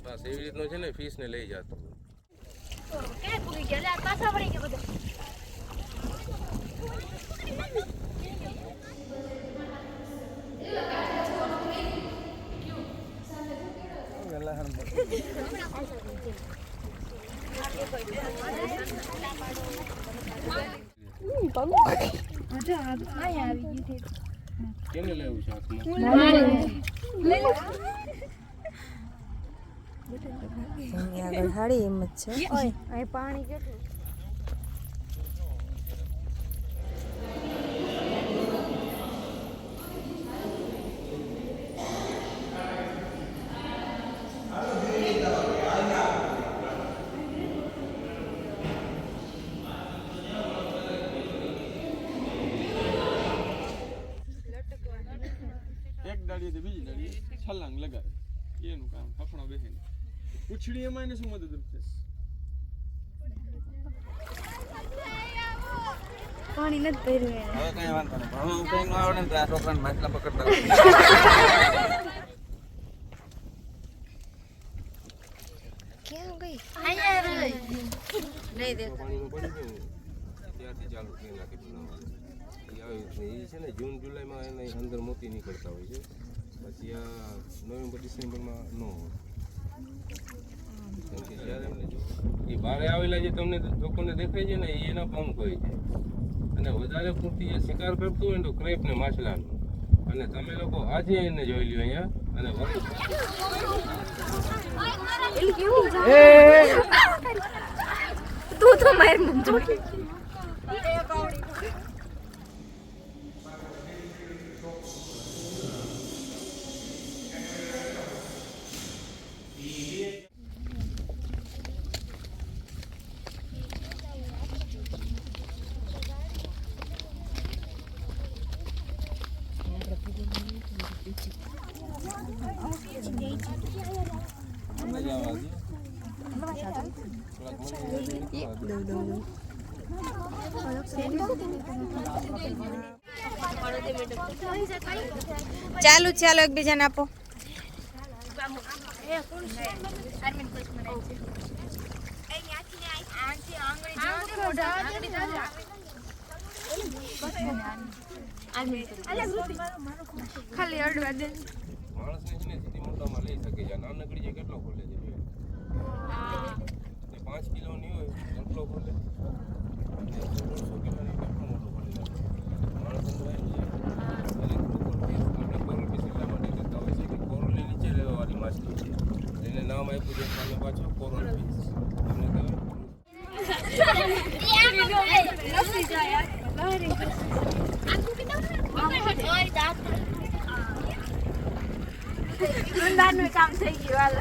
બસ એવી રીતનું છે ને ફિશ ને લઈ જતો કેને લેવું છે આગળ હાડી હિંમત છે અહીં પાણી કેટલું એક ડાળી તો બીજી ડાળી છલાંગ લગાવે એનું કામ ફફણો બેસે પૂછડી એમાં એને શું મદદ છે પાણી નથી ભર્યું હવે કઈ વાંધો નહીં હવે હું કઈ ન આવડે ને તો આ છોકરાને માટલા પકડતા ક્યાં ગઈ અહીંયા રહી નહીં દેખા પાણીમાં પડી ગયું ત્યારથી ચાલુ થઈ નાખી બનાવવાનું એ છે ને જૂન જુલાઈમાં એને અંદર મોતી નીકળતા હોય છે પછી આ નવેમ્બર ડિસેમ્બરમાં ન હોય કેમ કે જ્યારે એમને એ બહારે આવેલા જે તમને લોકોને દેખાય છે ને એ એના પંખ હોય છે અને વધારે પૂરતી એ શિકાર કરતું હોય ને તો ક્રેપ ને માછલાનું અને તમે લોકો આજે એને જોઈ લ્યો અહીંયા અને તું તો માર મુંજો ચાલુ ચાલો એકબીજાને આપો ખાલી અડવા દે માણસને છે ને સીધી મોટામાં લઈ શકે છે નાનકડી જે કેટલો ખોલે છે 5 કિલોની હોય કેટલો ખોલે 150 કિલોની કેટલો મોટો ખોલે માણસ અંદર આવી જાય અને કોરલ ફિશ એટલા માટે કરતા હોય છે કે કોરલની નીચે રહેવાવાળી માછલી છે એને નામ આપ્યું છે સામે પાછો કોરલ ફિશ તમને કામ થઈ ગયું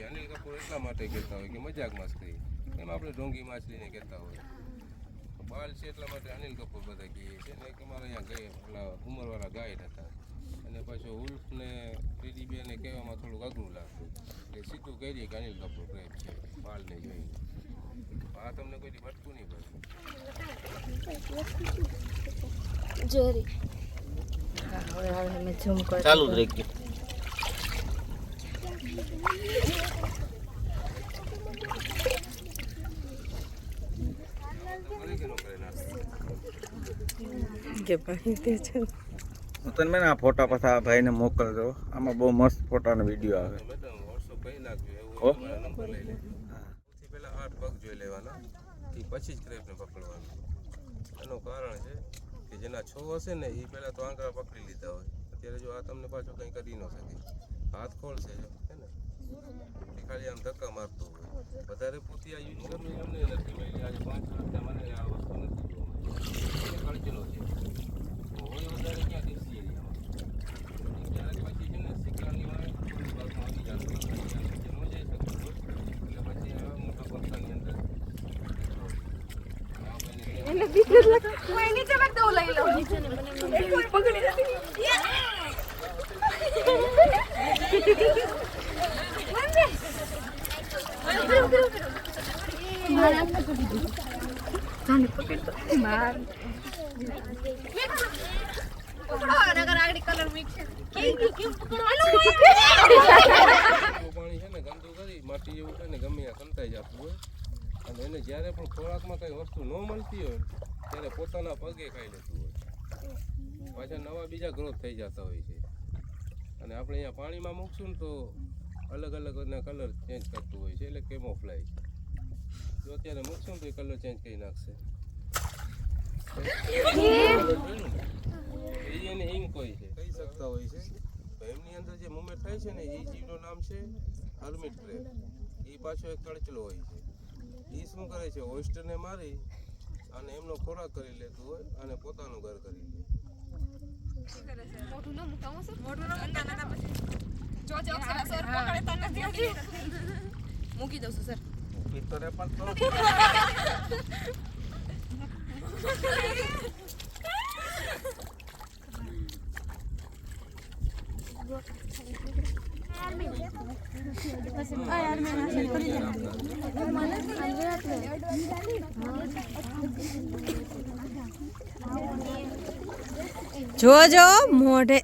અનિલ કપૂર એટલા માટે કહેતા હોય કે મજાક માછલી એમ આપણે ઢોંગી માછલીને કહેતા હોય બાલ છે એટલા માટે અનિલ કપૂર બધા કહીએ છીએ ને કે અમારે અહીંયા ગઈ પેલા ઉંમરવાળા ગાઈડ હતા અને પાછો ઉલ્ફ ને ટીડી બેને કહેવામાં થોડુંક અઘરું લાગતું એટલે સીધું કહી દઈએ કે અનિલ કપૂર પ્રેમ છે બાલને જોઈને આ તમને કોઈ ભટકું નહીં પડે જોરી હવે મેં ઝૂમ કરી ચાલુ જ રાખી કે પાણી તે છે હું તને મેં આ ફોટા પાછા આ ભાઈને મોકલજો આમાં બહુ મસ્ત ફોટાનો વિડીયો આવે મેડમ વોટ્સઅપ કહી નાખ્યું એવું મારા નંબર લઈ લે સૌથી પહેલાં 8 પગ જોઈ લેવાના એ પછી જ ક્રેપને પકડવાનું એનું કારણ છે કે જેના છો હશે ને એ પહેલાં તો આંકડા પકડી લીધા હોય અત્યારે જો આ તમને પાછો કંઈ કરી ન શકે હાથ ખોલશે જો હે ને એ ખાલી આમ ધક્કા મારતો હોય વધારે પૂરતી આ યુઝ કરવું અમને નથી મળી આજે 5 વર્ષથી મને આ વસ્તુ નથી ખર્ચેલો છે હોય વધારે ક્યાં દેશી એરિયામાં ક્યારેક પછી છે ને શિકારની વાળે થોડી ભાગમાં આવી જતું ન જઈ શકતું એટલે પછી આ મોટા પક્ષાની અંદર એને બીજું લખ કોઈ નીચે મત દઉં લઈ લો નીચે ને મને પકડી નથી જાને પકડ તો માર પકડો નગર આગળ કલર મિક્સ કેમ પકડવાનો પાણી છે ને ગંદુ કરી માટી જેવું છે ને ગમે ત્યાં સંતાઈ જતું હોય અને એને જ્યારે પણ ખોરાકમાં કઈ વસ્તુ ન મળતી હોય ત્યારે પોતાના પગે ખાઈ લેતું હોય પાછા નવા બીજા ગ્રોથ થઈ જતા હોય છે અને આપણે અહીંયા પાણીમાં મૂકશું ને તો અલગ અલગ એના કલર ચેન્જ કરતું હોય છે એટલે કેમોફ્લાઇજ જો અત્યારે મૂકશું ને તો એ કલર ચેન્જ કરી નાખશે એ એને ઇંક હોય છે કહી શકતા હોય છે તો એમની અંદર જે મુવમેન્ટ થાય છે ને એ જીવનું નામ છે હર્મિટ ક્રેબ એ પાછો એક કળચલો હોય છે એ શું કરે છે ઓઇસ્ટરને મારી અને એમનો ખોરાક કરી લેતું હોય અને પોતાનું ઘર કરી લે મોટું ન મુકાવું સર મોટું ન મુકાતા પછી જો જો સર પકડતા નથી હજી મૂકી દઉં છું સર ભીતરે પણ તો જોજો મોઢે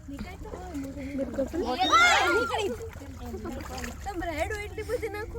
એટલી બધી નાખો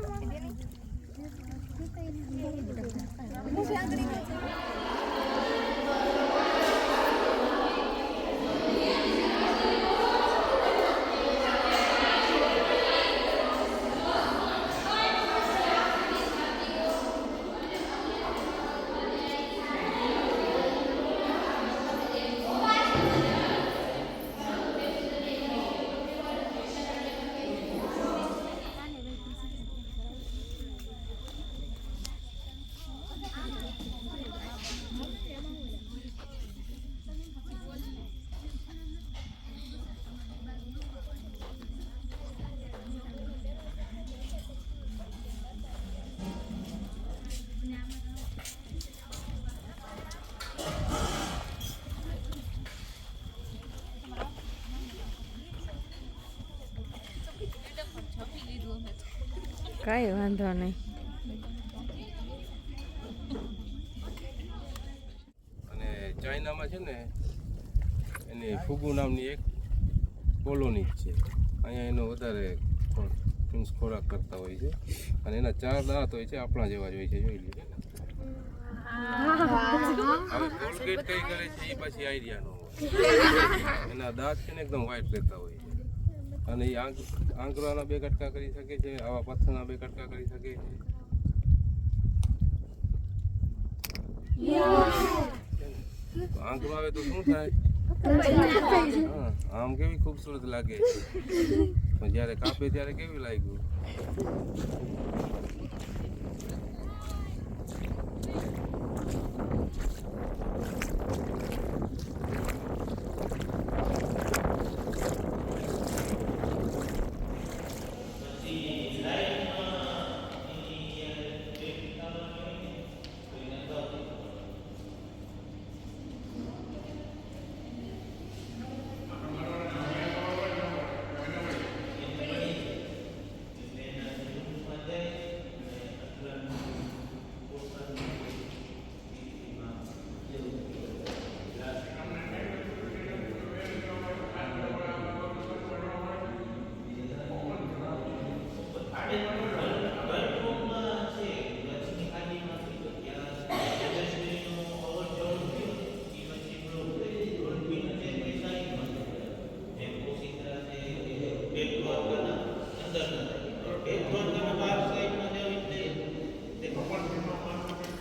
કાંઈ વાંધો નહીં. અને ચાઇનામાં છે ને એની ફુગુ નામની એક કોલોની જ છે અહીંયા એનો વધારે ખોરાક કરતા હોય છે અને એના 4 દાંત હોય છે આપણા જેવા જ હોય છે જોઈ લે હવે કોલગેટ કઈ કરે છે એ પાછી આઈડિયા નો હોય એના દાંત છે ને એકદમ વ્હાઈટ રહેતા હોય છે અને એ આંકડાના 2 કટકા કરી શકે છે આવા પથ્થરના 2 કટકા કરી શકે છે આંકડો આવે તો શું થાય આમ કેવી ખૂબસૂરત લાગે પણ જ્યારે કાપે ત્યારે કેવી લાગ્યું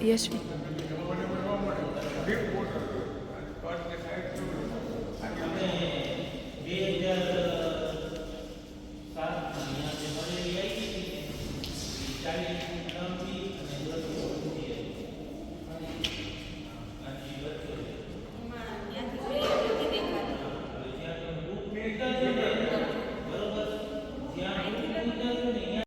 યશવી ચાલીસ